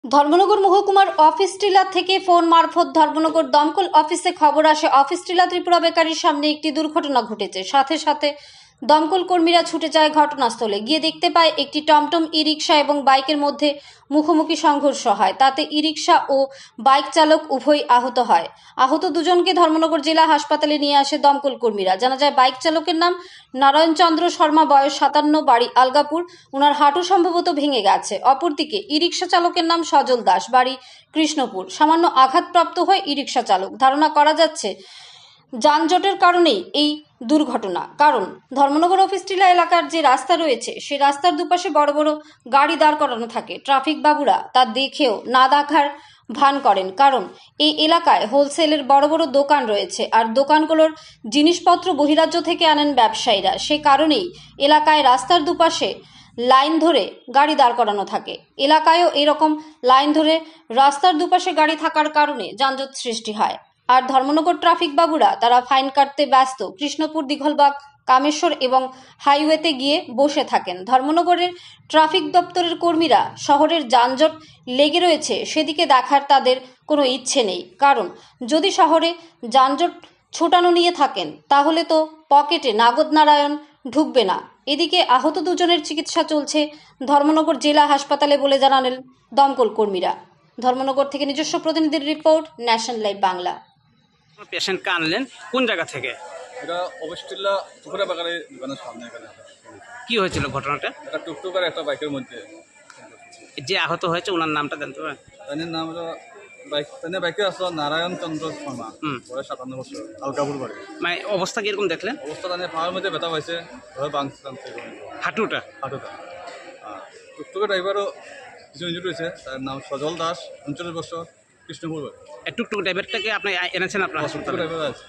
ধর্মনগর মহকুমার অফিস টিলা থেকে ফোন মারফত ধর্মনগর দমকল অফিসে খবর আসে অফিস টিলা ত্রিপুরা বেকারির সামনে একটি দুর্ঘটনা ঘটেছে। সাথে সাথে দমকল কর্মীরা ছুটে যায় ঘটনাস্থলে। গিয়ে দেখতে পায় একটি টমটম ই রিক্সা এবং বাইকের মধ্যে মুখোমুখি সংঘর্ষ হয়। তাতে ই রিক্সা ও বাইক চালক উভয় আহত হয়। আহত দুজনকে ধর্মনগর জেলা হাসপাতালে নিয়ে আসে দমকল কর্মীরা। জানা যায় বাইক চালকের নাম নারায়ণ চন্দ্র শর্মা, বয়স 57, বাড়ি আলগাপুর। ওনার হাঁটু সম্ভবত ভেঙে গেছে। অপরদিকে ই রিক্সা চালকের নাম সজল দাস, বাড়ি কৃষ্ণপুর। সামান্য আঘাতপ্রাপ্ত হয় ই রিক্সা চালক। ধারণা করা যাচ্ছে যানজটের কারণেই এই দুর্ঘটনা। কারণ ধর্মনগর অফিস টিলা এলাকার যে রাস্তা রয়েছে সেই রাস্তার দুপাশে বড় বড় গাড়ি দাঁড় করানো থাকে। ট্রাফিক বাবুরা তা দেখেও না দেখার ভান করেন। কারণ এই এলাকায় হোলসেলের বড় বড় দোকান রয়েছে আর দোকানগুলোর জিনিসপত্র বহিরাজ্য থেকে আনেন ব্যবসায়ীরা। সে কারণেই এলাকায় রাস্তার দুপাশে লাইন ধরে গাড়ি দাঁড় করানো থাকে। এলাকায়ও এরকম লাইন ধরে রাস্তার দুপাশে গাড়ি থাকার কারণে যানজট সৃষ্টি হয়। আর ধর্মনগর ট্রাফিক বাবুরা তারা ফাইন কাটতে ব্যস্ত। কৃষ্ণপুর, দিঘলবাগ, কামেশ্বর এবং হাইওয়েতে গিয়ে বসে থাকেন। ধর্মনগরের ট্রাফিক দপ্তরের কর্মীরা শহরের যানজট লেগে রয়েছে সেদিকে দেখার তাদের কোনো ইচ্ছে নেই। কারণ যদি শহরে যানজট ছোটানো নিয়ে থাকেন তাহলে তো পকেটে নাগদ নারায়ণ ঢুকবে না। এদিকে আহত দুজনের চিকিৎসা চলছে ধর্মনগর জেলা হাসপাতালে বলে জানালেন দমকল কর্মীরা। ধর্মনগর থেকে নিজস্ব প্রতিনিধির রিপোর্ট, ন্যাশনাল লাইভ বাংলা। পেশেন্টকে আনলেন কোন জায়গা থেকে? এটা অবস্থিল্লা ত্রিপুরা বেকারি দোকানের সামনে। এখানে কি হয়েছিল ঘটনাটা? একটা টুকটুক আর একটা বাইকের মধ্যে। যে আহত হয়েছে ওনার নামটা জানতে পারেন? তাদের নাম হলো বাইকে আসলো নারায়ণ চন্দ্র শর্মা, বয়স 57 বছর, আলকাপুর বাড়ি। মানে অবস্থা কিরকম দেখলেন? অবস্থা তাদের পাওয়ার মধ্যে ব্যথা পাইছে, ধরে বাংছে হাঁটুটা? হাঁটুটা। টুকটুকের ড্রাইভারও কিছু ইঞ্জুরি হয়েছে। তার নাম সজল দাস, 39 বছর, কৃষ্ণপুর বাড়ি। টুকটুক ড্রাইভারটাকে আপনি এনেছেন আপনার টুকটুক হাসপাতালে? ড্রাইভার আছে।